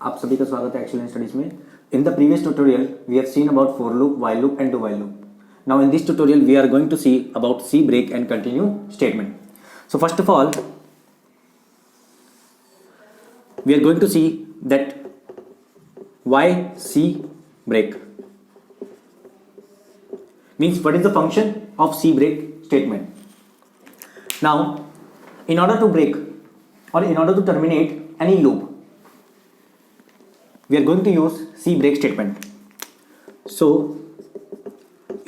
आप सभी का स्वागत है एक्सीलेंट स्टडीज में। In the previous tutorial we have seen about for loop, while loop and do while loop. Now in this tutorial we are going to see about C break and continue statement. So first of all we are going to see that why C break means what is the function of C break statement. Now in order to break or in order to terminate any loop we are going to use C break statement. So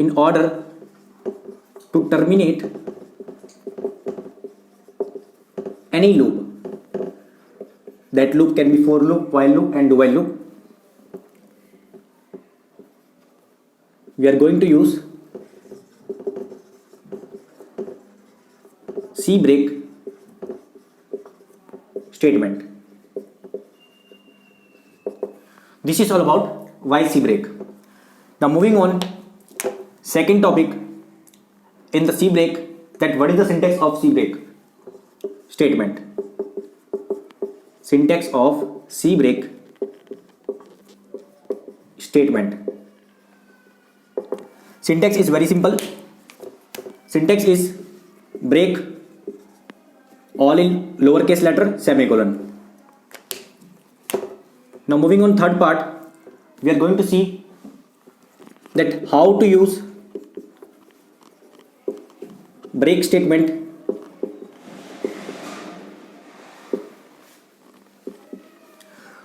in order to terminate any loop, that loop can be for loop, while loop and do while loop, we are going to use C break statement. This is all about why C break. Now moving on, second topic in the C break, that what is the syntax of C break statement. Syntax of C break statement. Syntax is very simple. Syntax is break all in lowercase letter semicolon. Now moving on, third part, we are going to see that how to use break statement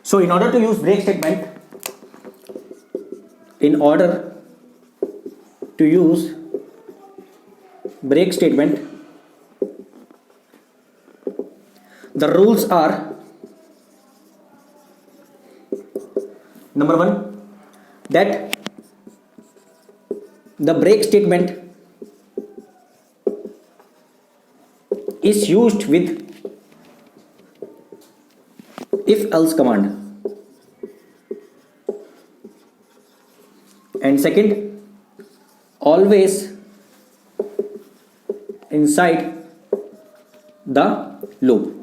so in order to use break statement, in order to use break statement, the rules are: number one, that the break statement is used with if else command, and second, always inside the loop.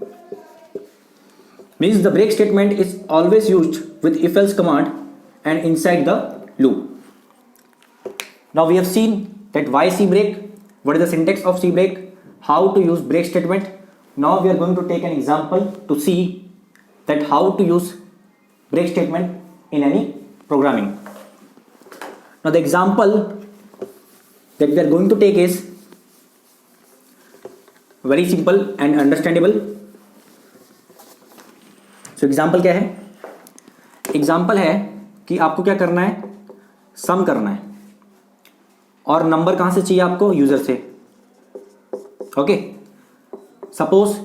Means the break statement is always used with if else command and inside the loop. Now we have seen that why C break, what is the syntax of C break, how to use break statement. Now we are going to take an example to see that how to use break statement in any programming. Now the example that we are going to take is very simple and understandable. So example क्या है? Example है कि आपको क्या करना है, सम करना है और नंबर कहाँ से चाहिए आपको, यूज़र से. ओके, सपोज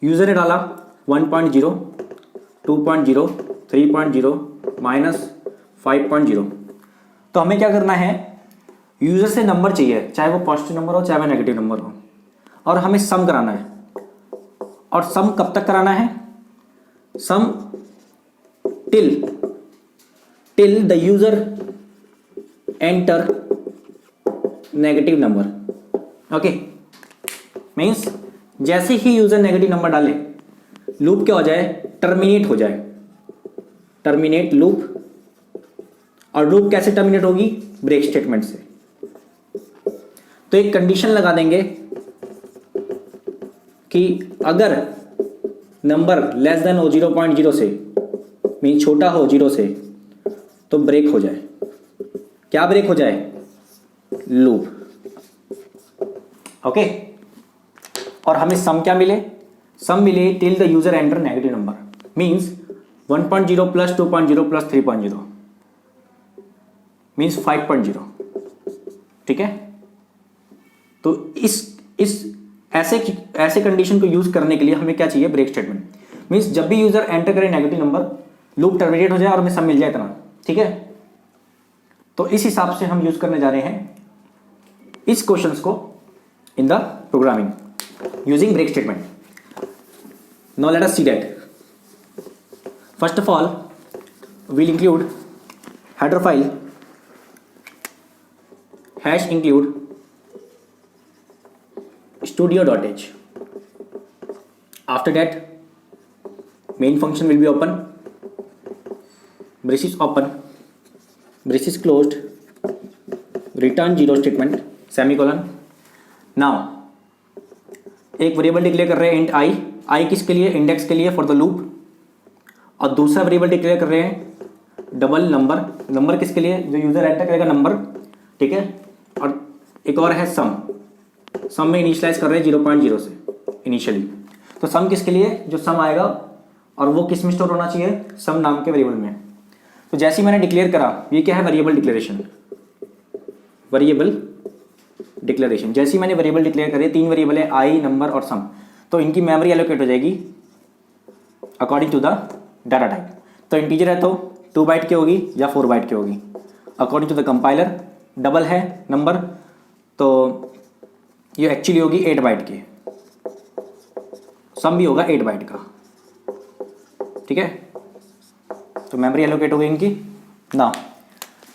यूज़र ने डाला 1.0, 2.0, 3.0 -5.0. तो हमें क्या करना है, यूज़र से नंबर चाहिए, चाहे वो पॉजिटिव नंबर हो चाहे वो नेगेटिव नंबर हो, और हमें सम कराना है. और सम कब तक कराना है? सम till the user enter negative number. Okay, means जैसे ही यूजर नेगेटिव नंबर डाले लूप क्या हो जाए, टर्मिनेट हो जाए, टर्मिनेट लूप. और लूप कैसे टर्मिनेट होगी? ब्रेक स्टेटमेंट से. तो एक कंडीशन लगा देंगे कि अगर नंबर लेस देन हो 0.0 से, मीन छोटा हो 0 से, तो ब्रेक हो जाए. क्या ब्रेक हो जाए? लूप. ओके, और हमें सम क्या मिले? सम मिले till the user enter negative number, means 1.0 plus 2.0 plus 3.0 means 5.0. ठीक है, तो इस ऐसे कंडीशन को यूज करने के लिए हमें क्या चाहिए? Break statement. मीन्स जब भी यूजर एंटर करे नेगेटिव नंबर, लूप टर्मिनेट हो जाए और हमें सम मिल जाए इतना. ठीक है, तो इस हिसाब से हम यूज करने जा रहे हैं इस क्वेश्चंस को in the programming using break statement. Now let us see that. First of all we'll include header file #include studio.h. After that main function will be open braces open, braces closed, return zero statement, semicolon. Now एक variable declare कर रहे हैं int आई, आई किसके लिए, index के लिए for the loop, और दूसरा वेरिएबल डिक्लेयर कर रहे हैं डबल नंबर, नंबर किसके लिए, जो यूजर एंटर करेगा नंबर, ठीक है। और एक और है सम, सम में इनिशियलाइज कर रहे हैं 0.0 से इनिशियली, तो सम किसके लिए, जो सम आएगा और वो किस में स्टोर होना चाहिए, सम नाम के वेरिएबल में। तो जैसे ही मैंने डिक्लेयर करा, ये क्या है, वेरिएबल डिक्लेरेशन, वेरिएबल डिक्लेरेशन। जैसे ही मैंने वेरिएबल डिक्लेयर करे, 3 वेरिएबल है आई, नंबर और सम, तो इनकी मेमोरी एलोकेट हो जाएगी according to the data type. तो इंटीजर है तो 2 बाइट की होगी या 4 बाइट की होगी according to the compiler. Double है नंबर तो ये एक्चुअली होगी 8 बाइट की, सम भी होगा 8 बाइट का, ठीक है। तो मेमोरी एलोकेट हो गई इनकी। ना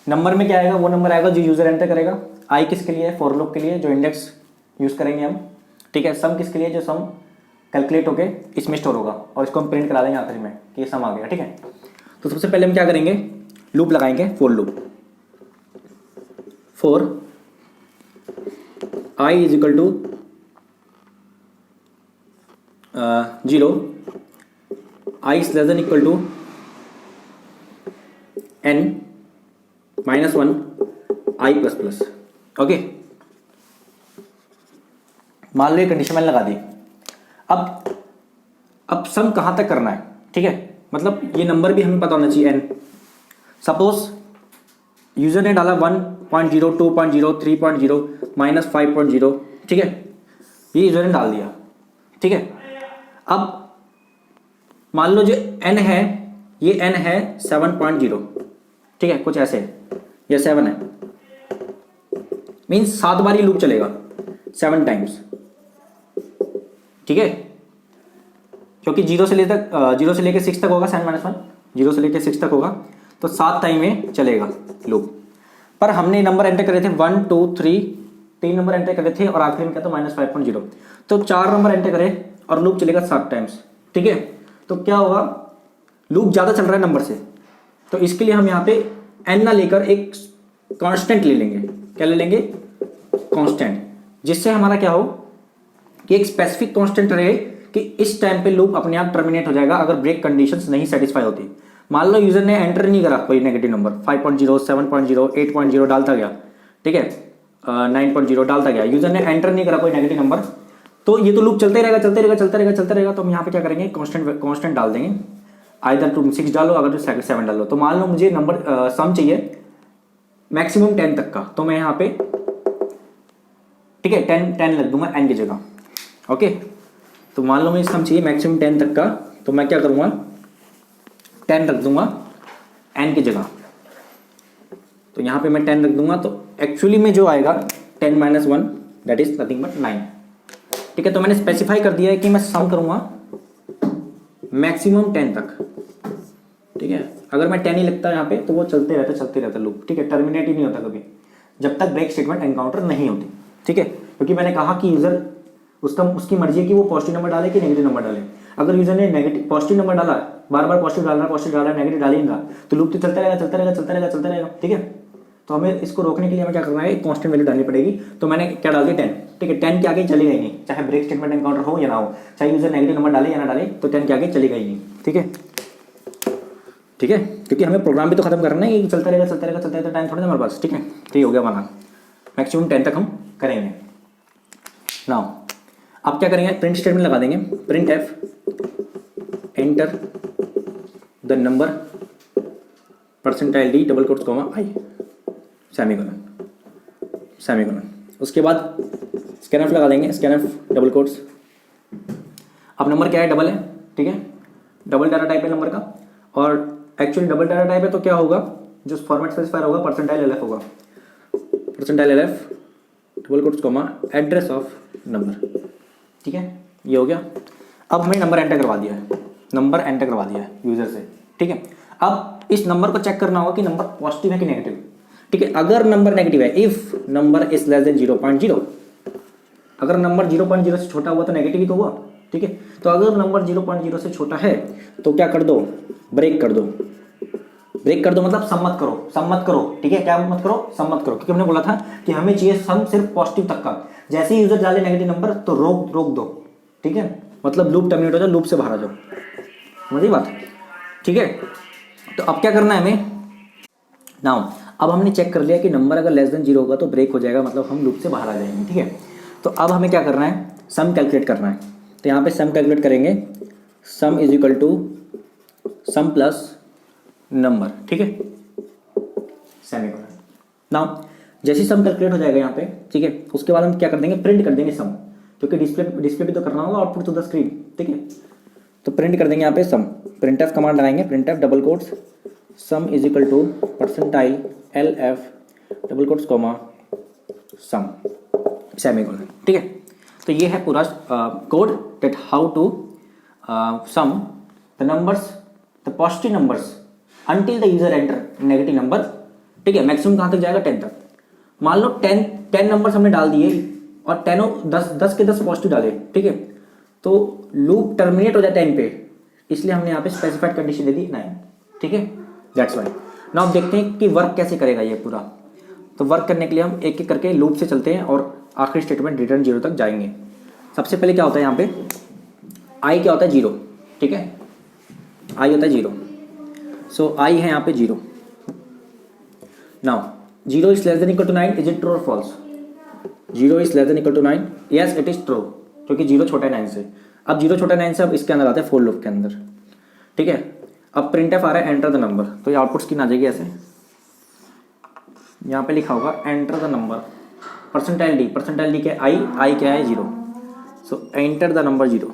नंबर में क्या आएगा, वो नंबर आएगा जो यूजर एंटर करेगा। आई किसके लिए, फॉर लूप के लिए, जो इंडेक्स यूज करेंगे हम, ठीक है। सम किसके लिए, जो सम कैलकुलेट होके इसमें स्टोर होगा, और इसको हम प्रिंट करा देंगे आखिरी में कि ये सम आ गया, ठीक है। तो सबसे पहले हम क्या करेंगे, लूप लगाएंगे, for loop, for I is equal to 0, I is less than equal to n -1 i plus plus, okay. मान लो ये कंडीशन मैंने लगा दी। अब सम कहाँ तक करना है, ठीक है, मतलब ये नंबर भी हमें पता होना चाहिए n। सपोज यूजर ने डाला 1.0, 2.0, 3.0, -5.0, ठीक है, ये यूजर ने डाल दिया, ठीक है। अब मान लो जो n है, ये n है 7.0, ठीक है, कुछ ऐसे ये 7 है, मीन्स 7 बार ये लूप चलेगा, 7 टाइम्स, ठीक है, क्योंकि 0 से लेकर 6 तक होगा, 7 - 1 0 से लेकर 6 तक होगा, तो 7 टाइम में चलेगा लूप। पर हमने नंबर एंटर करे थे 1 2 3, 3 नंबर एंटर करे थे और आखिरी में क्या था -5.0, तो 4 नंबर एंटर करे और लूप चलेगा 7 टाइम्स, ठीक है। तो क्या होगा, लूप ज़्यादा चल रहा है नंबर से, तो इसके लिए हम यहाँ पे n ना लेकर एक कांस्टेंट ले लेंगे। क्या ले लेंगे, कांस्टेंट, जिससे हमारा क्या हो कि एक स्पेसिफिक कांस्टेंट रहे कि इस टाइम पे लूप अपने आप टर्मिनेट हो जाएगा अगर ब्रेक कंडीशंस नहीं सेटिस्फाई होती। मान लो यूजर ने एंटर नहीं करा कोई नेगेटिव नंबर, 5.0, 7.0, 8.0 डालता गया, ठीक है, 9.0 डालता गया, यूजर ने एंटर नहीं करा कोई नेगेटिव नंबर, तो ये तो लूप चलते रहेगा, चलते रहेगा, चलते रहेगा, चलते रहेगा। तो हम यहाँ पे क्या करेंगे, कांस्टेंट डाल देंगे, आइदर तुम 6 डालो, अगर तो 7 डालो। तो मान लो मुझे नंबर सम चाहिए मैक्सिमम 10 तक का, तो मैं यहाँ पे, ठीक है, 10 लग दूंगा n की जगह, ओके। तो मान लो मुझे सम चाहिए मैक्सिमम 10 तक का, तो मैं क्या करूँगा, 10 रख दूंगा n की जगह, तो यहाँ पे मैं 10 रख दूंगा, तो एक्चुअली में जो आएगा 10 - 1 दैट इज नथिंग बट 9, ठीक है। तो मैंने स्पेसिफाई कर दिया है कि मैं सम करूँगा मैक्सिमम 10 तक, ठीक है। अगर मैं 10 ही लगता है यहाँ पे, तो वो चलते रहता लूप, ठीक है, टर्मिनेट ही नहीं होता कभी, जब तक ब्रेक स्टेटमेंट एनकाउंटर नहीं होती, ठीक है। क्योंकि मैंने कहा कि यूजर उसकी मर्जी है कि वो पॉजिटिव नंबर डाले कि नेगेटिव नंबर डाले। अगर यूजर ने नेगेटिव पॉजिटिव नंबर डाला, बार बार पॉजिटिव डाल रहा है, नेगेटिव डालेगा, तो लूप तो चलता रहेगा, ठीक है। तो हमें इसको रोकने के लिए हमें क्या करना है, एक कांस्टेंट वैल्यू डालनी पड़ेगी। तो मैंने क्या डाल दिया, 10, ठीक है। 10 के आगे चलेगा ही नहीं, चाहे ब्रेक स्टेटमेंट एनकाउंटर हो या ना हो, चाहे यूजर नेगेटिव नंबर डाले या ना डाले, तो 10 के आगे चलेगा ही नहीं, ठीक है, ठीक है। क्योंकि हमें प्रोग्राम भी तो खत्म करना है, चलता रहेगा, टाइम थोड़ा हमारे पास, ठीक है। तो ये हो गया माना मैक्सिमम 10 तक हम करेंगे। नाउ अब क्या करेंगे, प्रिंट स्टेटमेंट लगा देंगे, print f enter the number %d double quotes comma i semicolon. उसके बाद स्कैनफ लगा देंगे, स्कैनफ डबल कोट्स। अब नंबर क्या है, डबल है, ठीक है, डबल डाटा टाइप है नंबर का, और एक्चुअली डबल डाटा टाइप है तो क्या होगा, जो फॉर्मेट स्पेसिफायर होगा %lf होगा, %lf double quotes comma address of number, ठीक है। ये हो गया। अब हमने नंबर एंटर करवा दिया है यूजर से, ठीक है। अब इस नंबर को चेक करना होगा कि नंबर पॉजिटिव है कि नेगेटिव, ठीक है। अगर नंबर नेगेटिव है, if number is less than 0.0, अगर नंबर 0.0 से छोटा हुआ तो नेगेटिव ही तो हुआ, ठीक है। तो अगर नंबर 0.0 से छोटा है तो क्या कर दो, ब्रेक कर दो, ब्रेक कर दो मतलब सम मत करो, सम मत करो, ठीक है, क्या मत करो, सम मत करो, क्योंकि हमने बोला था कि हमें चाहिए सम सिर्फ पॉजिटिव तक का। जैसे ही यूजर डाले नेगेटिव नंबर तो रोक दो, ठीक है, मतलब लूप टर्मिनेट हो जाओ, लूप से बाहर आ जाओ, समझिए बात, ठीक है। तो अब क्या करना है हमें, नाउ अब हमने चेक कर लिया कि नंबर अगर लेस देन 0 होगा तो ब्रेक हो जाएगा, मतलब हम लूप से बाहर आ जाएंगे, ठीक है। तो अब हमें क्या करना है, सम कैलकुलेट करना है। तो यहाँ पे सम कैलकुलेट करेंगे, sum is equal to sum plus number, ठीक है, सेमीकोलन। नाउ जैसे ही सम कैलकुलेट हो जाएगा यहाँ पे, ठीक है, उसके बाद हम क्या कर देंगे, प्रिंट कर देंगे सम, क्योंकि डिस्प्ले भी तो करना होगा आउटपुट टू द स्क्रीन, ठीक है। तो प्रिंट कर देंगे यहाँ पे सम, प्रिंट एफ कमांड लगाएंगे, print f double quotes sum is equal to percentile L F double quotes comma sum semicolon, ठीक है। तो ये है पूरा code that how to sum the numbers, the positive numbers until the user enter negative number, ठीक है। Maximum कहाँ तक जाएगा, 10 तक। मान लो 10 नंबर्स हमने डाल दिए और 10 के 10 पॉजिटिव डाले, ठीक है, तो लूप टर्मिनेट हो जाए 10 पे, इसलिए हमने यहाँ पे स्पेसिफाइड कंडीशन दे दी 9, ठीक है, दैट्स वाई। नाउ देखते हैं कि वर्क कैसे करेगा ये पूरा। तो वर्क करने के लिए हम एक एक करके लूप से चलते हैं और आखिरी स्टेटमेंट रिटर्न 0 तक जाएंगे। सबसे पहले क्या होता है यहाँ पे, आई क्या होता है 0, ठीक है, आई होता है 0, सो आई है यहाँ पे 0। Now 0 is less than equal to 9, is it true और false? 0 is less than equal to 9, yes it is true, क्योंकि 0 छोटा है 9 से। अब 0 छोटा है 9 से, अब इसके अंदर आता है फोर लूप के अंदर, ठीक है। अब प्रिंट एफ आ रहा है एंटर द नंबर, तो ये आउटपुट स्क्रीन आ जाएगी ऐसे, यहाँ पे लिखा होगा enter the number, percentile D क्या है, आई क्या है 0, सो एंटर द नंबर 0।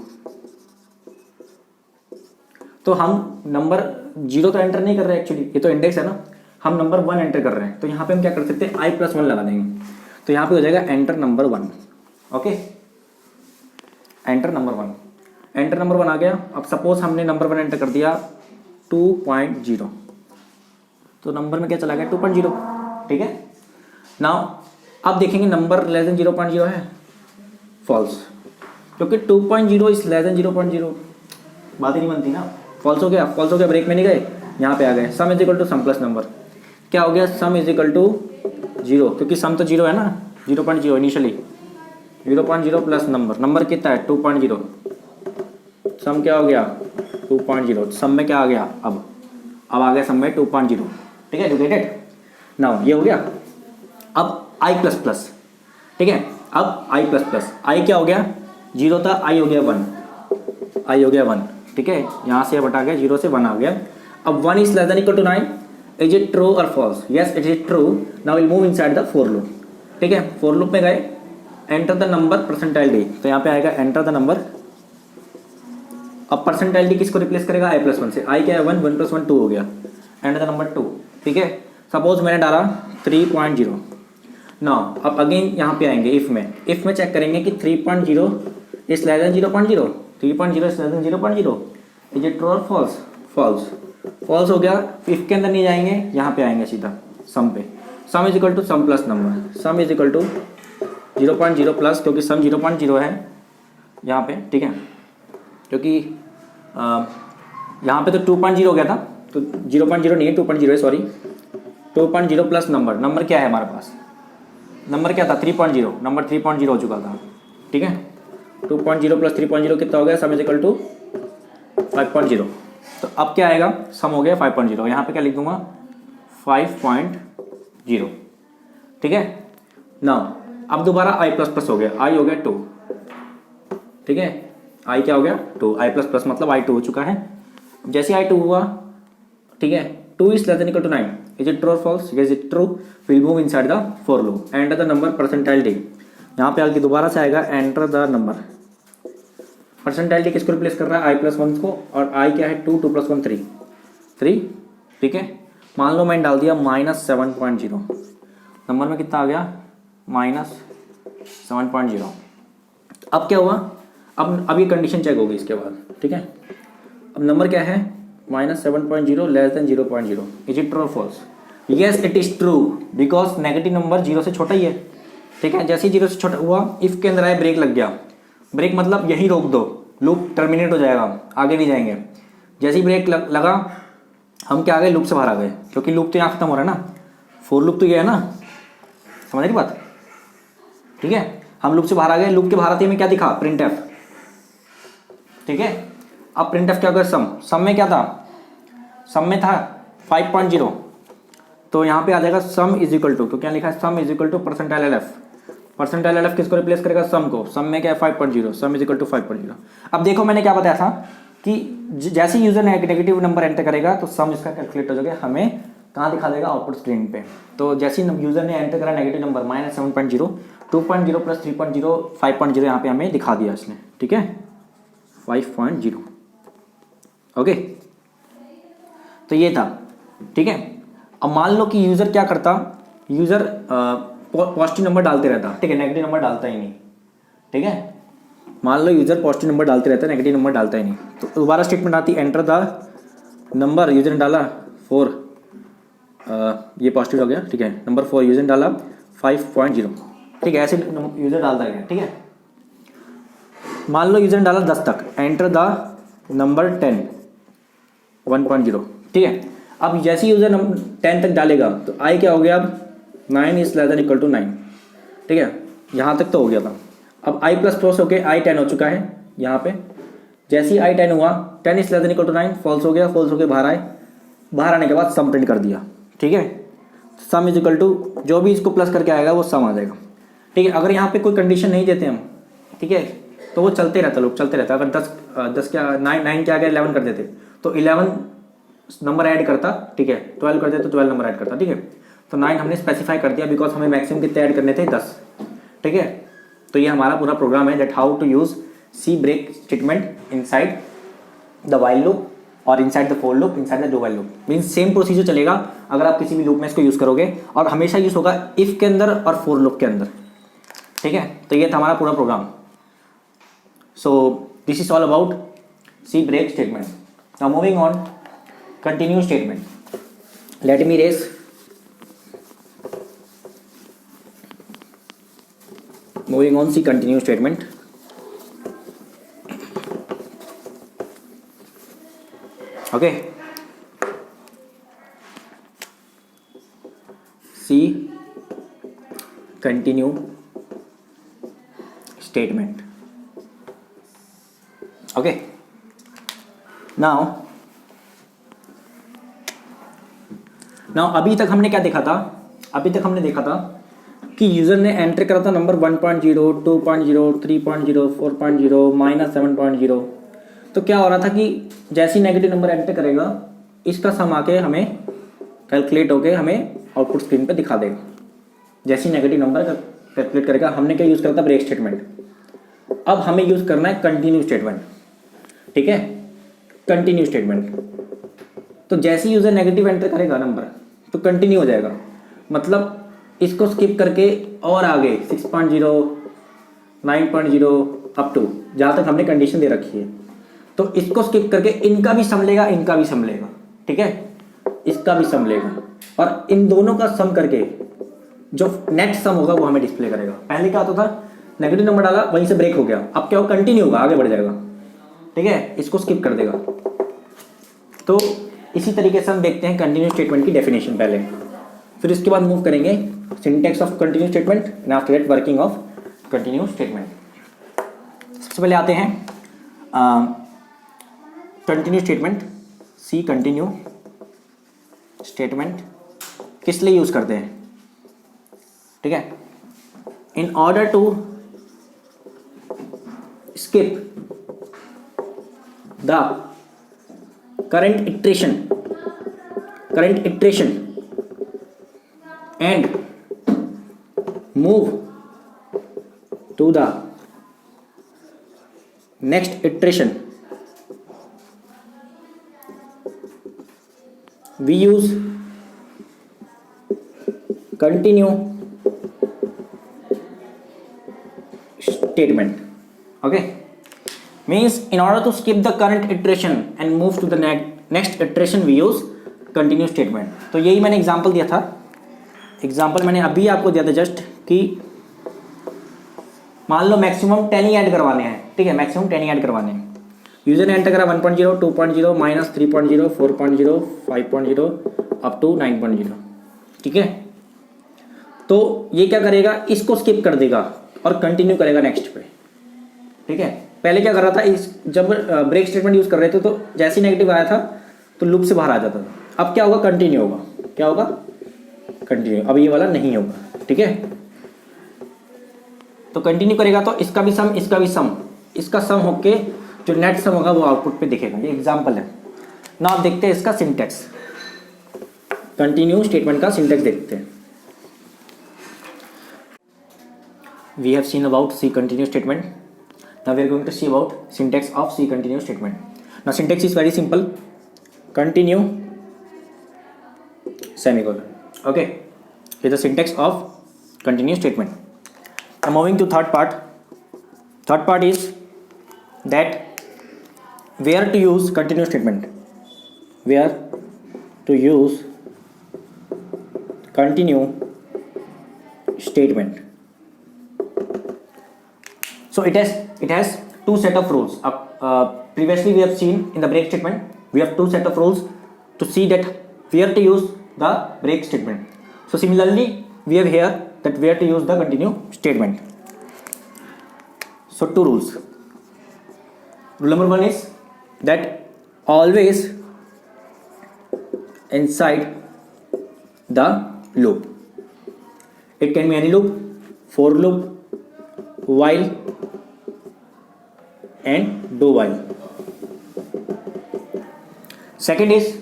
तो हम नंबर 0 तो एंटर नहीं कर रहे एक्चुअली, ये तो इंडेक्स है ना, हम नंबर 1 एंटर कर रहे हैं। तो यहाँ पे हम क्या कर सकते हैं, आई प्लस 1 लगा देंगे, तो यहाँ पे हो जाएगा enter number 1, okay, enter number 1, enter number 1 आ गया। अब सपोज हमने नंबर 1 एंटर कर दिया 2.0, तो नंबर में क्या चला गया 2.0, ठीक है। नाउ अब देखेंगे नंबर लेस देन 0.0 है, फॉल्स, क्योंकि 2.0 इज लेस देन 0.0, बात ही नहीं बनती ना, फॉल्स हो गया, फॉल्स हो गया, ब्रेक में नहीं गए, यहाँ पे आ गए। Sum is equal to sum plus number, क्या हो गया, सम इज इक्वल टू 0, क्योंकि सम तो 0 है ना, 0.0 इनिशियली, 0.0 प्लस नंबर कितना है 2.0, सम क्या हो गया 2.0, सम में क्या आ गया, अब आ गया सम में 2.0, ठीक है, एजुकेटेड। नाउ ये हो गया। अब आई प्लस प्लस, ठीक है, अब आई प्लस प्लस, आई क्या हो गया 0 था, आई हो गया 1, आई हो गया 1, ठीक है, यहाँ से बटा गया 0 से 1 आ गया। अब 1 is less than equal to 9, is it true और false, yes it is true. Now will move inside the for loop, ठीक है, फोर लूप में गए, enter the number percentile D, तो यहाँ पे आएगा एंटर द नंबर। अब परसेंटाइल डी किसको रिप्लेस करेगा, आई प्लस 1 से, आई क्या है 1, 1 प्लस 1 2 हो गया, एंटर द नंबर 2, ठीक है। सपोज मैंने डाला 3.0, नाउ अब अगेन यहाँ पे आएंगे इफ में चेक करेंगे कि 3.0 is less than 0.0, 3.0 is less than 0.0, is it true और फॉल्स, फॉल्स हो गया। इफ के अंदर नहीं जाएंगे, यहाँ पे आएंगे सीधा सम पे, sum is equal to sum plus number, sum is equal to 0.0 plus, क्योंकि सम 0.0 है यहाँ पे, ठीक है, क्योंकि यहाँ पे तो 2.0 हो गया था, तो 0.0 नहीं है 2.0 है, सॉरी 2.0 प्लस नंबर क्या है हमारे पास, नंबर क्या था 3.0, नंबर 3.0 हो चुका था, ठीक है। 2.0 प्लस 3.0 कितना हो गया, सम इज इक्वल टू 5.0। तो अब क्या आएगा, सम हो गया 5.0, यहाँ पे क्या लिख दूंगा 5.0, ठीक है। नाउ अब दोबारा आई प्लस प्लस हो गया, आई हो गया 2, ठीक है, आई क्या हो गया 2, आई प्लस प्लस मतलब आई 2 हो चुका है। जैसे आई 2 हुआ, ठीक है, 2 is less than equal to 9, is it true और false, is it true, will move inside the for loop, enter the number percentile d, यहाँ पे आगे दोबारा से आएगा enter the number, percentile D किसको रिप्लेस कर रहा है, आई प्लस 1 को, और आई क्या है 2, 2 प्लस 1 3, ठीक है। मान लो मैंने डाल दिया -7.0, नंबर में कितना आ गया -7.0। अब क्या हुआ, अब ये कंडीशन चेक होगी इसके बाद, ठीक है। अब नंबर क्या है -7.0 less than 0.0, is it true और false, yes it is true, because negative number 0 से छोटा ही है, ठीक है। जैसे ही 0 से छोटा हुआ, इफ के अंदर आए ब्रेक लग गया, ब्रेक मतलब यहीं रोक दो, लूप टर्मिनेट हो जाएगा, आगे नहीं जाएंगे। जैसे ही ब्रेक लगा, हम क्या आ गए, लूप से बाहर आ गए, क्योंकि लूप तो यहाँ खत्म हो रहा है ना, फोर लूप तो ये है ना, समझ रही बात, ठीक है। हम लूप से बाहर आ गए, लूप के बाहर आते ही हमें क्या दिखा, प्रिंट एफ, ठीक है। अब प्रिंट एफ क्या होगा, सम में क्या था, सम में था 5.0, तो यहाँ पे आ जाएगा सम इज इक्वल टू, तो क्या लिखा है, सम is equal to percentile L F. Percentile L F किसको रिप्लेस करेगा, सम को, सम में क्या है 5.0, सम इज इक्वल टू 5.0। अब देखो मैंने क्या बताया था कि जैसे यूजर नेगेटिव नंबर एंटर करेगा तो सम इसका कैलकुलेट हो जाएगा, हमें कहाँ दिखा देगा, आउटपुट स्क्रीन पे। तो जैसे यूजर ने एंटर करा नेगेटिव नंबर -7.0, 2.0 प्लस 3.0 5.0 यहाँ पे हमें दिखा दिया इसने, ठीक है, 5.0, ओके। तो ये था, ठीक है। अब मान लो कि यूज़र क्या करता, यूज़र पॉजिटिव नंबर डालते रहता, ठीक है, नेगेटिव नंबर डालता ही नहीं, ठीक है। मान लो यूज़र पॉजिटिव नंबर डालते रहता है, नेगेटिव नंबर डालता ही नहीं, तो दोबारा स्टेटमेंट आती, एंटर द नंबर, यूज़र ने डाला 4, ये पॉजिटिव हो गया, ठीक है, नंबर 4 यूज़र ने डाला 5.0, ठीक है, ऐसे यूज़र डालता गया, ठीक है। मान लो यूज़र ने डाला 10 तक, एंटर द नंबर 10 1.0, ठीक है। अब जैसे यूज़र 10 तक डालेगा तो आई क्या हो गया, अब 9 is less than equal to 9, ठीक है, यहाँ तक तो हो गया था। अब आई प्लस प्लस होके आई 10 हो चुका है यहाँ पे, जैसे ही आई 10 हुआ, 10 is less than equal to 9, false हो गया, फॉल्स होके बाहर आए, बाहर आने के बाद सम प्रिंट कर दिया, ठीक है। सम इज इक्वल टू, जो भी इसको प्लस करके आएगा वो सम आ जाएगा, ठीक है। अगर यहाँ पे कोई कंडीशन नहीं देते हम, ठीक है, तो वो चलते रहता, लोग चलते रहता। अगर 10 क्या 9 क्या आ गया 11 कर देते, तो 11 नंबर ऐड करता, ठीक है, 12 कर देते तो 12 नंबर ऐड करता, ठीक है। तो 9 हमने स्पेसिफाई कर दिया, बिकॉज हमें मैक्सिमम कितने ऐड करने थे, 10, ठीक है। तो ये हमारा पूरा प्रोग्राम है, that how to use C break statement inside the while loop और inside the for loop, inside the do while loop. Means same procedure चलेगा अगर आप किसी भी लूप में इसको यूज़ करोगे, और हमेशा यूज़ होगा इफ़ के अंदर और फॉर लूप के अंदर, ठीक है। तो ये था हमारा पूरा program. So this is all about C break statement. Now moving on, continue statement. Let me race moving on, see continue statement. Okay, see continue statement. Okay, now अभी तक हमने क्या देखा था, अभी तक हमने देखा था कि यूज़र ने एंटर करा था नंबर 1.0, 2.0, 3.0, 4.0, -7.0। तो क्या हो रहा था कि जैसे ही नेगेटिव नंबर एंटर करेगा, इसका सम आके हमें कैलकुलेट होके हमें आउटपुट स्क्रीन पे दिखा देगा। जैसे ही नेगेटिव नंबर कैलकुलेट करेगा, हमने क्या यूज़ करा था, ब्रेक स्टेटमेंट। अब हमें यूज़ करना है कंटिन्यू स्टेटमेंट, ठीक है, कंटिन्यू स्टेटमेंट। तो जैसे ही यूज़र नेगेटिव एंटर करेगा नंबर, तो कंटिन्यू हो जाएगा, मतलब इसको स्किप करके और आगे 6.0, 9.0 अप टू जहाँ तक हमने कंडीशन दे रखी है, तो इसको स्किप करके इनका भी सम लेगा, इनका भी सम लेगा, ठीक है, इसका भी सम लेगा, और इन दोनों का सम करके जो नेट सम होगा वो हमें डिस्प्ले करेगा। पहले क्या होता था, नेगेटिव नंबर डाला, वहीं से ब्रेक हो गया, अब क्या होगा, कंटिन्यू होगा, आगे बढ़ जाएगा, ठीक है, इसको स्किप कर देगा। तो इसी तरीके से हम देखते हैं कंटिन्यू स्टेटमेंट की डेफिनेशन पहले, फिर इसके बाद मूव करेंगे syntax of continue statement and after that working of continue statement. सबसे पहले आते हैं continue statement. C continue statement किस लिए यूज़ करते हैं, ठीक है, in order to skip the current iteration and move to the next iteration, we use continue statement. Okay, means in order to skip the current iteration and move to the next iteration we use continue statement. तो यही मैंने example दिया था, example मैंने अभी आपको दिया था जस्ट, कि मान लो मैक्सिमम 10 ही ऐड करवाने हैं, ठीक है, मैक्सिमम 10 ही ऐड करवाने हैं, यूजर ने एंटर करा 1.0, 2.0, -3.0, 4.0, 5.0 अप टू 9.0, ठीक है। तो ये क्या करेगा, इसको स्किप कर देगा और कंटिन्यू करेगा नेक्स्ट पे, ठीक है। पहले क्या कर रहा था, इस जब ब्रेक स्टेटमेंट यूज कर रहे थे तो जैसे ही नेगेटिव आया था तो लूप से बाहर आ जाता था। अब क्या होगा, कंटिन्यू होगा, क्या होगा, कंटिन्यू। अब ये वाला नहीं होगा, ठीक है। तो कंटिन्यू करेगा तो इसका भी सम, इसका भी सम, इसका सम होके जो नेट सम होगा वो आउटपुट पे दिखेगा। ये एग्जांपल है ना। आप देखते हैं इसका सिंटेक्स, कंटिन्यू स्टेटमेंट का सिंटेक्स देखते हैं। We have seen about C continue statement, now we are going to see about syntax of C continue statement. Now syntax is very simple, continue semicolon, okay, is the syntax of continue statement. Now moving to third part. Third part is that where to use continuous statement. Where to use continue statement. So it has two set of rules. Previously we have seen in the break statement we have two set of rules to see that where to use the break statement. So similarly we have here that where to use the continue statement. So two rules. Rule number one is that always inside the loop. It can be any loop, for loop, while and do while. Second is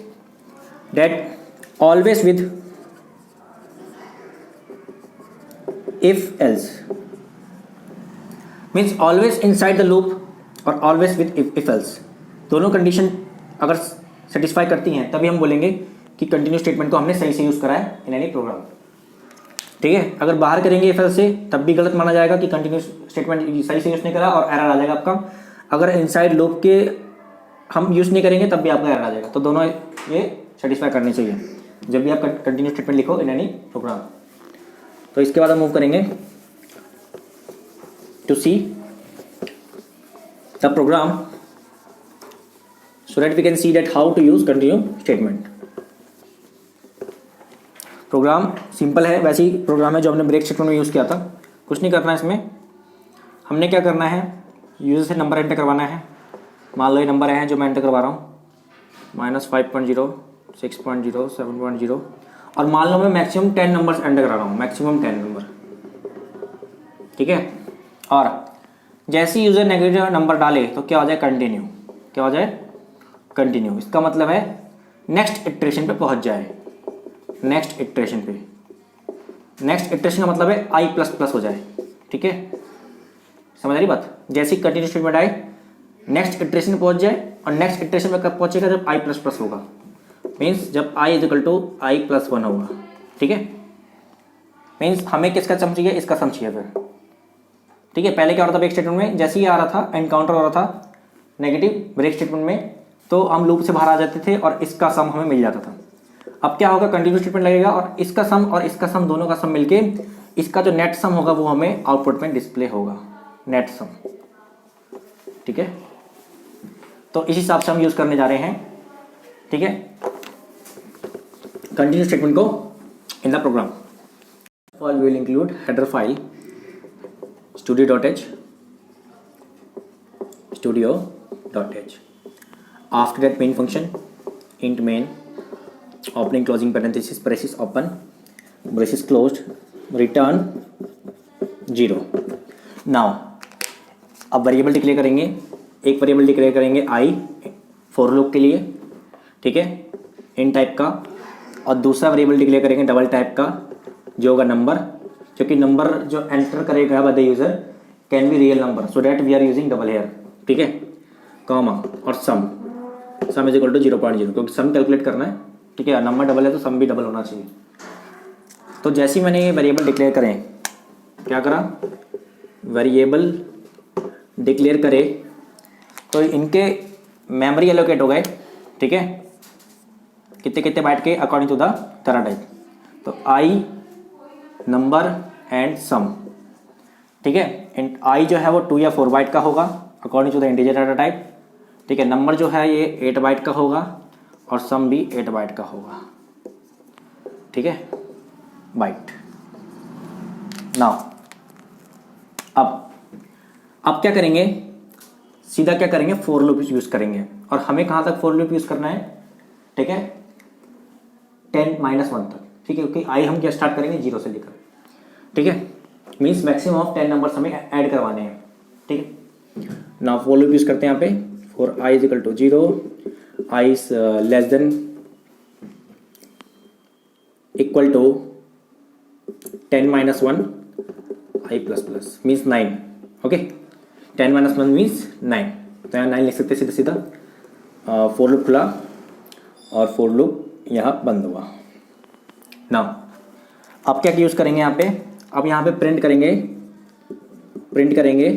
that always with if else, means always inside the loop और always with if else। दोनों condition अगर satisfy करती हैं तभी हम बोलेंगे कि continue statement को हमने सही से यूज़ करा है इन एनी प्रोग्राम, ठीक है। अगर बाहर करेंगे if else से तब भी गलत माना जाएगा कि कंटिन्यू स्टेटमेंट सही से यूज़ नहीं करा और एरर आ जाएगा आपका। अगर इनसाइड लूप के हम यूज़ नहीं करेंगे तब भी आपका एरर आ जाएगा। तो दोनों ये सेटिस्फाई करनी चाहिए जब भी आप कंटिन्यू स्टेटमेंट लिखो इन एनी प्रोग्राम। तो इसके बाद हम मूव करेंगे to see the program so that we can see that how to use continue statement. Program simple है, वैसे ही प्रोग्राम है जो हमने ब्रेक स्टेटमेंट में यूज़ किया था। कुछ नहीं करना है इसमें, हमने क्या करना है, यूजर से नंबर एंटर करवाना है। मान लो ये नंबर है जो मैं एंटर करवा रहा हूँ, -5.0, 6.0, 7.0, और मान लो मैं मैक्सिमम 10 नंबर्स एंटर करा रहा हूँ, मैक्सिमम 10 नंबर, ठीक है। और जैसे यूज़र नेगेटिव नंबर डाले तो क्या हो जाए, कंटिन्यू, क्या हो जाए, कंटिन्यू। इसका मतलब है नेक्स्ट इटरेशन पे पहुँच जाए, नेक्स्ट इटरेशन पे। नेक्स्ट इटरेशन का मतलब है i++ हो जाए, ठीक है। समझ आ रही बात। जैसे ही कंटिन्यू स्टेटमेंट आए नेक्स्ट इटरेशन पे पहुँच जाए, और नेक्स्ट इटरेशन पे कब पहुँचेगा, जब i++ होगा, मीन्स जब i = i+1 होगा, ठीक है। मीन्स हमें किसका सम चाहिए, इसका सम चाहिए फिर, ठीक है। पहले क्या हो रहा था ब्रेक स्टेटमेंट में, जैसे ही आ रहा था एनकाउंटर हो रहा था नेगेटिव ब्रेक स्टेटमेंट में तो हम लूप से बाहर आ जाते थे और इसका सम हमें मिल जाता था। अब क्या होगा, कंटिन्यू स्टेटमेंट लगेगा और इसका सम दोनों का सम मिलके इसका जो नेट सम होगा वो हमें आउटपुट में डिस्प्ले होगा, नेट सम, ठीक है। तो इस हिसाब से हम यूज़ करने जा रहे हैं, ठीक है, कंटिन्यू स्टेटमेंट को in the program. All will include header file studio.h, after that main function int main, opening closing parenthesis, braces open, braces closed, return 0। now अब वेरिएबल डिक्लेयर करेंगे, एक वेरिएबल डिक्लेयर करेंगे i फॉर लूप के लिए, ठीक है, int type का, और दूसरा वेरिएबल डिक्लेयर करेंगे डबल टाइप का जो होगा नंबर, क्योंकि नंबर जो एंटर करेगा by the user can be real number, so that we are using double here, ठीक है, कॉमा और सम इज इक्वल टू 0.0, क्योंकि सम कैलकुलेट करना है, ठीक है। नंबर डबल है तो सम भी डबल होना चाहिए। तो जैसे ही मैंने ये वेरिएबल डिक्लेयर करें, क्या करा, वेरिएबल डिक्लेयर करे तो इनके मेमोरी एलोकेट हो गए, ठीक है, कितने कितने बाइट के according to the data type. तो आई नंबर एंड सम, ठीक है। आई जो है वो 2 या 4 बाइट का होगा according to the integer data type, ठीक है, नंबर जो है ये 8 बाइट का होगा और सम भी 8 बाइट का होगा, ठीक है, बाइट। नाउ अब क्या करेंगे, सीधा क्या करेंगे, फॉर लूप यूज़ करेंगे। और हमें कहाँ तक फॉर लूप यूज़ करना है, ठीक है, 10-1 तक, ठीक है, क्योंकि आई हम क्या स्टार्ट करेंगे 0 से लेकर, ठीक है, मीन्स मैक्सिमम ऑफ 10 नंबर्स हमें ऐड करवाने हैं, ठीक है। ना फॉर लूप यूज़ करते हैं यहाँ पे, for I is equal to 0, I is less than equal to 10-1 I plus plus means 9, okay, 10-1 means 9, तो यहाँ 9 लिख सकते सीधा सीधा। फॉर लूप खुला और फॉर लूप यहाँ बंद हुआ। ना अब क्या यूज़ करेंगे यहाँ पे, अब यहाँ पे प्रिंट करेंगे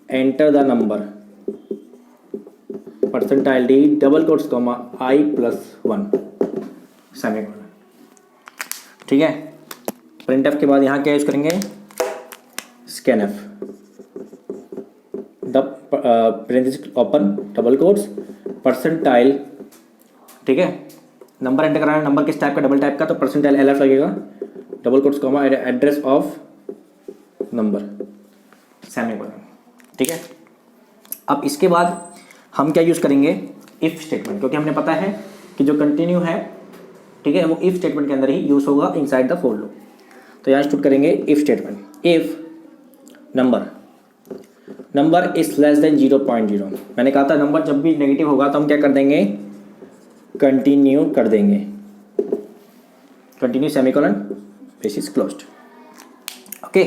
enter the number percentile D double quotes comma I plus 1 semicolon, ठीक है। प्रिंट एफ के बाद यहाँ क्या यूज़ करेंगे, scan F parenthesis open double quotes percentile, ठीक है, नंबर एंटर कराना, नंबर किस टाइप का, डबल टाइप का, तो परसेंटाइल एल एफ लगेगा, double quotes comma address of number semicolon, ठीक है। अब इसके बाद हम क्या यूज़ करेंगे, इफ़ स्टेटमेंट, क्योंकि हमने पता है कि जो कंटिन्यू है, ठीक है, वो इफ़ स्टेटमेंट के अंदर ही यूज़ होगा इनसाइड द फॉर लूप। तो यहाँ स्टूड करेंगे if statement, if number is less than 0.0, मैंने कहा था नंबर जब भी नेगेटिव होगा तो हम क्या कर देंगे, कंटिन्यू कर देंगे, continue semicolon braces closed, okay.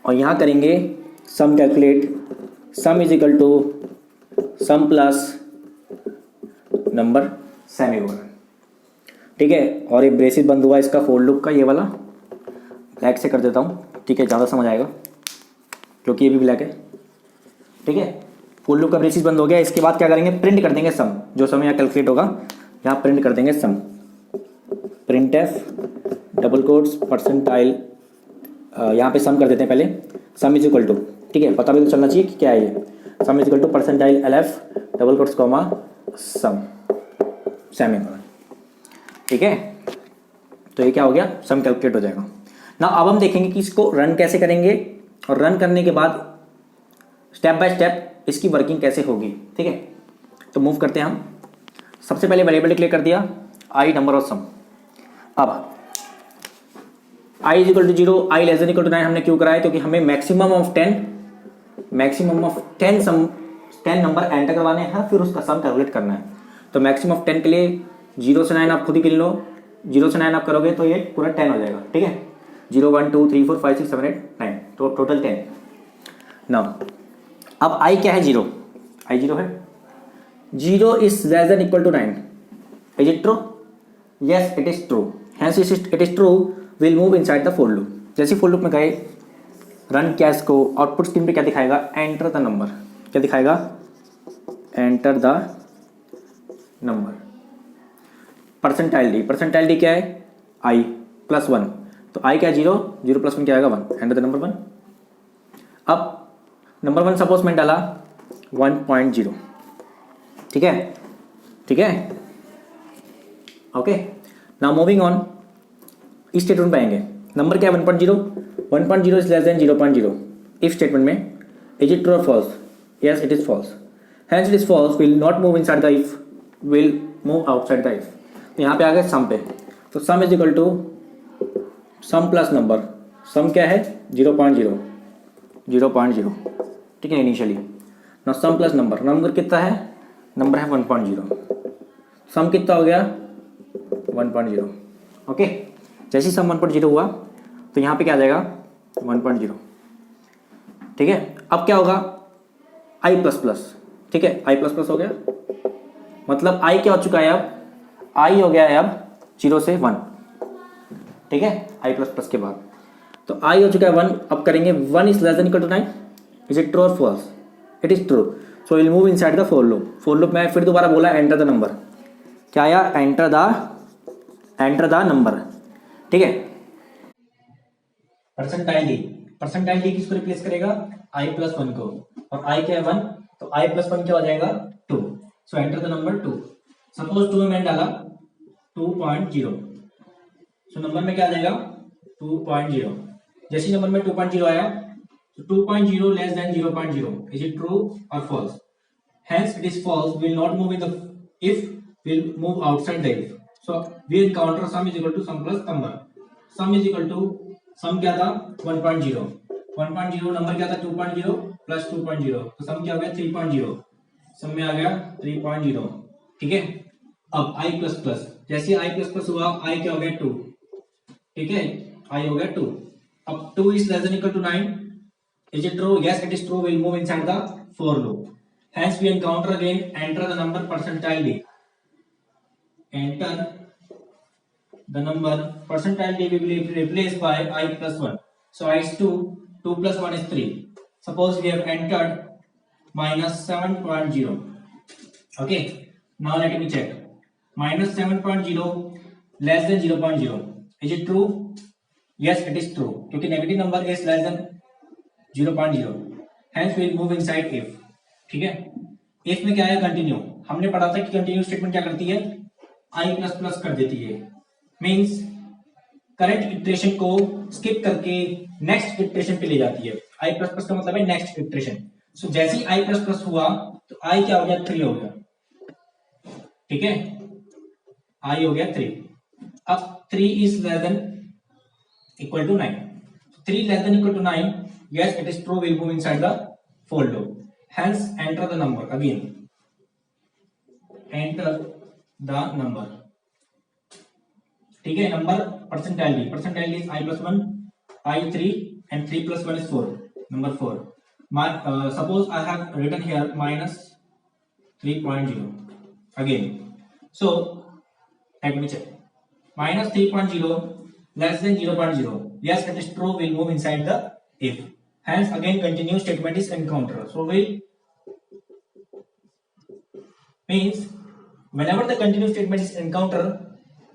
और यहाँ करेंगे sum calculate, sum is equal to sum plus number semicolon, ठीक है। और ये ब्रेसिस बंद हुआ इसका फॉर लूप का, ये वाला ब्लैक से कर देता हूँ, ठीक है, ज़्यादा समझ आएगा क्योंकि ये भी ब्लैक है, ठीक है। फॉर लूप का ब्रेसिस बंद हो गया। इसके बाद क्या करेंगे, प्रिंट कर देंगे सम, जो सम यहाँ कैलकुलेट होगा यहाँ प्रिंट कर देंगे sum, print f double quotes percentile, यहाँ पे सम कर देते हैं पहले, सम इज इक्वल टू, ठीक है, पता भी तो चलना चाहिए कि क्या है ये, sum is equal to percentile L F double quotes comma sum semicolon, ठीक है। तो ये क्या हो गया, सम कैलकुलेट हो जाएगा ना। अब हम देखेंगे कि इसको रन कैसे करेंगे और रन करने के बाद स्टेप बाय स्टेप इसकी वर्किंग कैसे होगी, ठीक है। तो मूव करते हैं हम, सबसे पहले वेरिएबल डिक्लेयर कर दिया आई नंबर ऑफ सम। अब i is equal to 0, i less than equal to 9 हमने क्यों कराया, क्योंकि हमें मैक्सिमम ऑफ 10 नंबर एंटर करवाने हैं, फिर उसका सम कैलकुलेट करना है। तो मैक्सिमम ऑफ 10 के लिए 0 से 9 आप खुद ही गिन लो, 0 से 9 आप करोगे तो ये पूरा 10 हो जाएगा, ठीक है। 0 1 2 3 4 5 6 7 8 9, तो टोटल 10। नाउ अब आई क्या है, 0, आई 0 है, 0 is less than equal to 9, is it true, yes it is true, hence it is true, will move inside the for loop. जैसे फॉर लूप में गए, रन किया इसको, आउटपुट स्क्रीन पे क्या दिखाएगा, एंटर द नंबर, क्या दिखाएगा, enter the number, percentile D क्या है, आई प्लस 1, तो आई क्या है 0, 0 प्लस 1 क्या आएगा 1, एंटर द नंबर 1। अब नंबर 1 सपोज मैंने डाला 1.0, ठीक है, ओके। नाउ मूविंग ऑन, इस स्टेटमेंट पे आएंगे, नंबर क्या है 1.0 is less than 0.0, if statement में इज इट ट्रू और false, yes it is false, hence it is false, will not move inside the if, will move outside the if. तो यहाँ पे आ गए सम पे, तो sum is equal to sum plus number, sum क्या है 0.0, ठीक है इनिशियली। ना सम प्लस नंबर कितना है, नंबर है 1.0, सम कितना हो गया 1.0, ओके। जैसे ही सम 1.0 हुआ तो यहाँ पे क्या आ जाएगा 1.0, ठीक है। अब क्या होगा, आई प्लस प्लस, ठीक है, आई प्लस प्लस हो गया, मतलब आई क्या हो चुका है, अब आई हो गया है अब 0 से 1, ठीक है, आई प्लस प्लस के बाद तो आई हो चुका है 1। अब करेंगे 1 is less than equal to 9, is it true और false, it is true, so will move inside the for loop. For loop में फिर दोबारा बोला एंटर द नंबर, क्या आया, एंटर द नंबर, ठीक है। परसेंटाइल डी किसको रिप्लेस करेगा, आई प्लस 1 को, और आई क्या है 1, तो i प्लस 1 क्या हो जाएगा 2. सो एंटर द नंबर 2. सपोज 2 में मैंने डाला 2.0. सो नंबर में क्या आ जाएगा 2.0. जैसे नंबर में 2.0 आया तो 2.0 less than 0.0. Is it true और false? Hence it is false. Will not move in the if, will move outside the if. So we encounter sum is equal to sum plus number. Sum is equal to sum क्या था 1.0. 1.0 number क्या था 2.0 plus 2.0. तो सम क्या हो गया 3.0. सम में आ गया 3.0. ठीक है. अब i प्लस प्लस, जैसे i प्लस प्लस हुआ i क्या हो गया 2. ठीक है, i हो गया 2. अब 2 is less than equal to 9. Is it true? Yes, it is true. Will move inside the for loop. Hence we encounter again enter the number percentile d. Enter the number percentile d will be replaced by I plus 1. So I is 2, 2 plus 1 is 3. Suppose we have entered minus 7.0. Okay, now let me check. Minus 7.0 less than 0.0. Is it true? Yes, it is true. क्योंकि negative number is less than 0.0. Hence we will move inside if. ठीक है. If में क्या है continue. हमने पढ़ा था कि कंटिन्यू स्टेटमेंट क्या करती है आई प्लस प्लस कर देती है. मींस करंट इटरेशन को स्किप करके नेक्स्ट इटरेशन पे ले जाती है. आई प्लस प्लस का मतलब है नेक्स्ट इटरेशन. सो जैसे ही आई प्लस प्लस हुआ तो आई क्या हो गया 3 हो गया. ठीक है, आई हो गया 3. अब 3 is less than equal to 9. 3 less than equal to 9. yes it is true. will move inside the for loop. Hence enter the number again. Enter the number. ठीक है, number percentile D. Percentile D is i plus 1, i 3 and 3 plus 1 is 4. Number 4. Suppose I have written here minus 3.0 again. So let me check. Minus 3.0 less than 0.0. Yes, it is true. Will move inside the if. Hence again continuous statement is encounter. So will means whenever the continuous statement is encounter,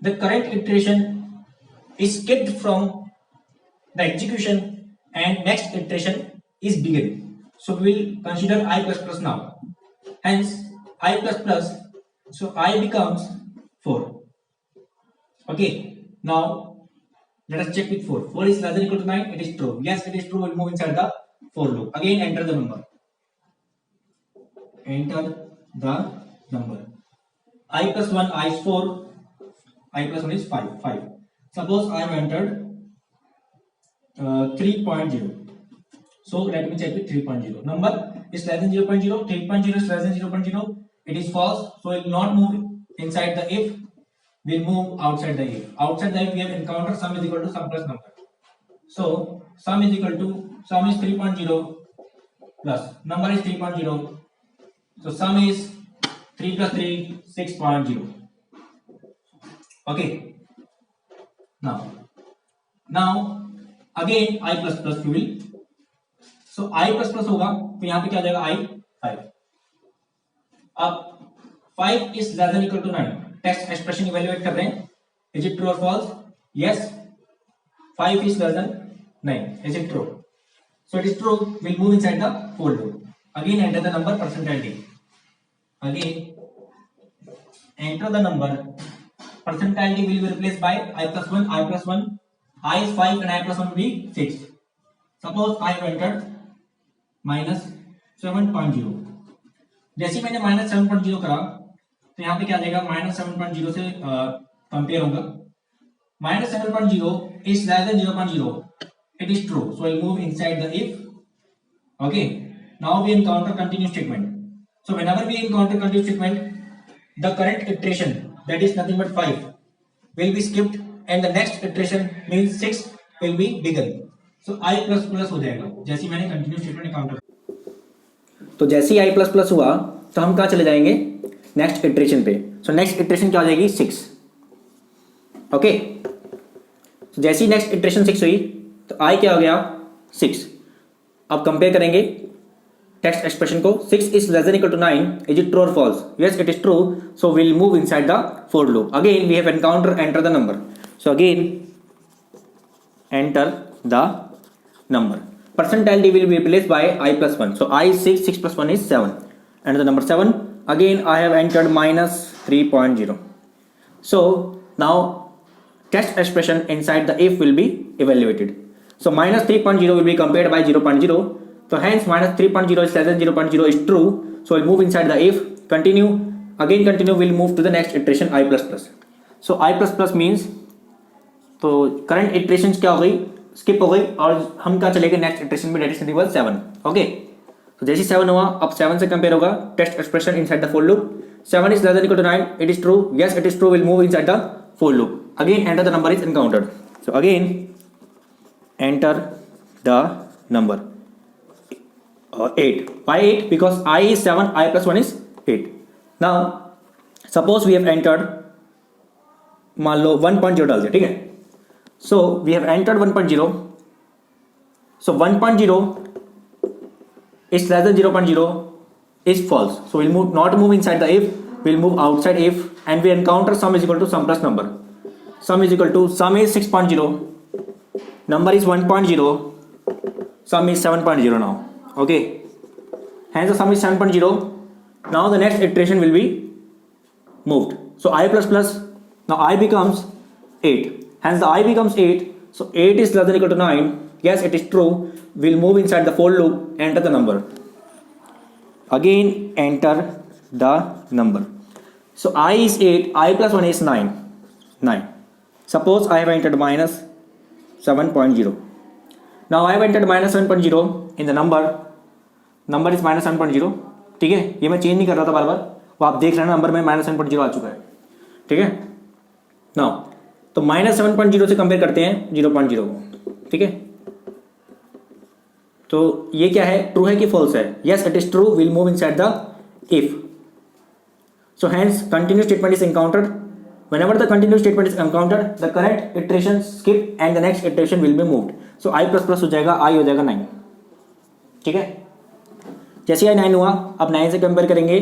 the current iteration is skipped from the execution and next iteration is begin. So we will consider I plus plus now. Hence I plus plus. So I becomes 4. Okay. Now let us check with 4. 4 is less than equal to 9. It is true. Yes, it is true. Will move inside the for loop. Again, enter the number. Enter the number. I plus 1, I is 4. I plus 1 is 5. 5. Suppose I have entered 3.0. So let me check with 3.0. Number is less than 0.0. 3.0 is less than 0.0. It is false. So it will not move inside the if. Will move outside the if. Outside the if we have encountered sum is equal to sum plus number. So sum is equal to sum is 3.0 plus number is 3.0. So sum is 3 plus 3 6.0. Okay. Now again I plus plus we will. So I plus plus होगा तो यहाँ पे क्या आ जाएगा I 5. अब 5 is less than equal to 9. Text expression evaluate कर रहे हैं. इज इट ट्रू और false? Yes, 5 is less than 9. Is it true? So it is true. We'll move inside the for loop. Again enter the number percentile d. Again enter the number percentile d will be replaced by I plus 1. I plus 1. I is 5 and I plus 1 will be 6. Suppose I have entered minus 7.0. जैसे मैंने minus 7.0 करा तो यहाँ पे क्या आ जाएगा minus 7.0 से compare होगा. minus 7.0 is less than 0.0. It is true. So I'll move inside the if. Okay. Now we encounter continuous statement. So whenever we encounter continuous statement, the current iteration, that is nothing but 5, will be skipped and the next iteration means 6 will be bigger. So I plus plus हो जाएगा जैसे मैंने continuous statement encounter. तो जैसे ही I plus plus हुआ तो हम कहाँ चले जाएंगे नेक्स्ट इटरेशन पे. सो नेक्स्ट इटरेशन क्या हो जाएगी 6. ओके. जैसे ही नेक्स्ट इटरेशन 6 हुई तो आई क्या हो गया 6. अब कंपेयर करेंगे टेक्स्ट एक्सप्रेशन को. 6 is less than equal to 9. Is it true or false? Yes, it is true. So we'll move inside the for loop. Again we have enter the number. So again enter the number. Percentile d will be replaced by I plus 1. So I is 6. 6 plus 1 is 7. enter the number 7. Again I have entered minus 3.0. So now test expression inside the if will be evaluated. So minus 3.0 will be compared by 0.0. So hence minus 3.0 is less than 0.0 is true. So we'll move inside the if, continue, again continue, we'll move to the next iteration I++. So I++ means तो current iteration क्या हो गई, skip हो गई और हम क्या चले गए नेक्स्ट इटरेशन में, that is nothing but 7. Okay, तो जैसे 7 हुआ अब 7 से कंपेयर होगा test expression inside the for loop. 7 is less than equal to 9, it is true, yes it is true, will move inside the for loop. Again enter the number is encountered. So again enter the number 8. Why 8? Because I is 7, I plus 1 is 8. Now suppose we have entered, मान लो 1.0 डाल दिया, ठीक है. So we have entered 1.0. So 1.0 is less than 0.0 is false. So we'll not move inside the if, we'll move outside if, and we encounter sum is equal to sum plus number. Sum is equal to, sum is 6.0, number is 1.0, sum is 7.0 now. Okay, hence the sum is 7.0. Now the next iteration will be moved. So I plus plus, now I becomes 8. Hence the I becomes 8. So 8 is less than equal to 9. Yes, it is true. We'll move inside the for loop, enter the number. Again enter the number. So I is 8, I plus 1 is 9. 9. Suppose I have entered minus 7.0. Now I have entered minus 7.0 in the number. Number is minus 7.0. ठीक है, ये मैं change नहीं कर रहा था बार बार, वो आप देख रहे हैं नंबर में minus 7.0 आ चुका है. ठीक है. Now तो माइनस 7.0 से कंपेयर करते हैं 0.0 को. ठीक है, तो ये क्या है, ट्रू है कि फॉल्स है. Yes it is true, will move inside the if. So hence continue statement is encountered. Whenever the continue statement is encountered the current iteration skip and the next iteration will be moved. So I++ हो जाएगा, I हो जाएगा 9. ठीक है, जैसे I 9 हुआ, अब 9 से कंपेयर करेंगे.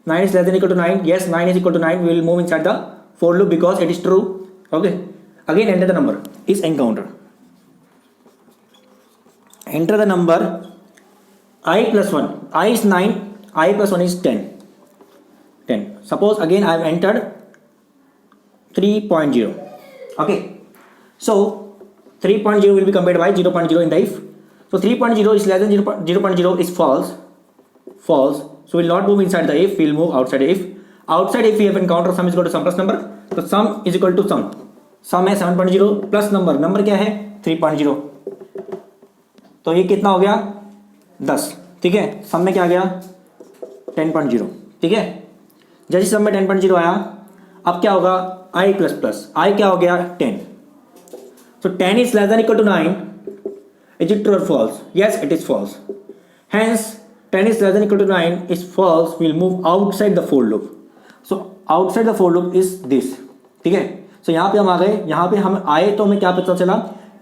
9 is less than equal to 9. Yes 9 is equal to 9, will move inside the for loop because it is true. Okay, again enter the number is encountered. Enter the number I plus 1. I is 9, I plus 1 is 10. 10. Suppose again I have entered 3.0. Okay, so 3.0 will be compared by 0.0 in the if. So 3.0 is less than 0.0 is false. False. So we'll not move inside the if, we'll move outside the if. Outside if we have encountered sum is equal to sum plus number. तो sum is equal to सम. सम है 7.0 plus number, number क्या है 3.0. तो ये कितना हो गया 10. ठीक है, सम में क्या आ गया 10.0. ठीक है, जैसे सम में 10.0 आया, अब क्या होगा I प्लस प्लस, I क्या हो गया 10. So 10 is less than equal to 9. Is it true और false? Yes it is false. Hence 10 is less than equal to 9 is false. We'll move outside the for loop. So outside the for loop is this. ठीक है, so यहाँ पे हम आ गए, यहाँ पे हम आए तो हमें क्या पता चला,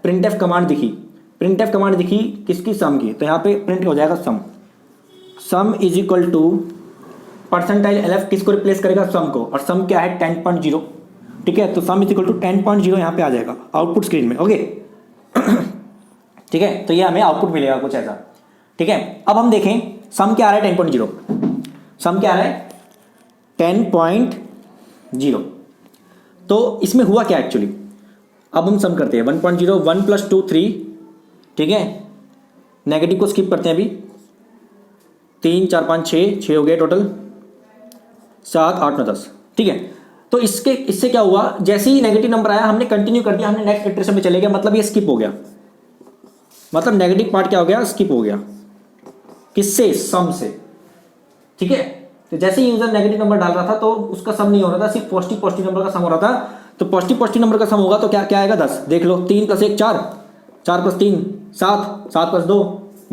printf कमांड दिखी. printf कमांड दिखी किसकी, सम की. तो यहाँ पे प्रिंट हो जाएगा sum. Sum is equal to percentile LF किसको रिप्लेस करेगा, सम को, और सम क्या है 10.0. ठीक है, तो सम इज इक्वल टू 10.0 यहाँ पे आ जाएगा आउटपुट स्क्रीन में. ओके ठीक है, तो ये हमें आउटपुट मिलेगा कुछ ऐसा. ठीक है, अब हम देखें सम क्या आ रहा है 10.0. सम क्या आ रहा है 10.0. तो इसमें हुआ क्या एक्चुअली, अब हम सम करते हैं. 1.0, 1 + 2 3. ठीक है, नेगेटिव को स्किप करते हैं अभी. 3 4 5 6 हो गए टोटल, 7 8 9 10. ठीक है, तो इससे क्या हुआ, जैसे ही नेगेटिव नंबर आया हमने कंटिन्यू कर दिया, हमने नेक्स्ट इटरेशन में चले गए, मतलब ये स्किप हो गया. मतलब नेगेटिव पार्ट क्या हो गया, स्किप हो गया. किससे, सम से. ठीक है, तो जैसे ही यूजर नेगेटिव नंबर डाल रहा था तो उसका सम नहीं हो रहा था, सिर्फ पॉजिटिव नंबर का सम हो रहा था. तो पॉजिटिव नंबर का सम होगा तो क्या आएगा 10. देख लो, 3 + 1 4, 4 + 3 7, 7 + 2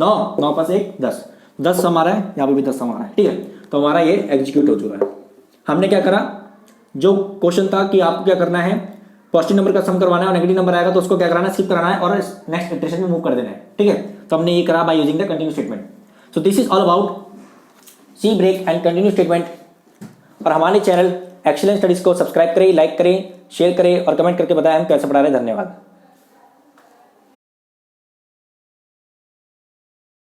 9, 9 + 1 10. 10 सम आ रहा है, यहाँ पे भी 10 सम आ रहा है. ठीक है, तो हमारा ये एग्जीक्यूट हो चुका है. हमने क्या करा, जो क्वेश्चन था कि आपको क्या करना है, पॉजिटिव नंबर का सम करवाना है और नेगेटिव नंबर आएगा तो उसको क्या कराना है, स्किप कराना है और नेक्स्ट इटरेशन में मूव कर देना है. ठीक है, तो हमने ये करा by using the continue statement. So this is all about C break and continue statement. और हमारे चैनल एक्सीलेंट स्टडीज को सब्सक्राइब करें, लाइक करें, शेयर करें और कमेंट करके बताएं हम कैसे पढ़ा रहे हैं. धन्यवाद.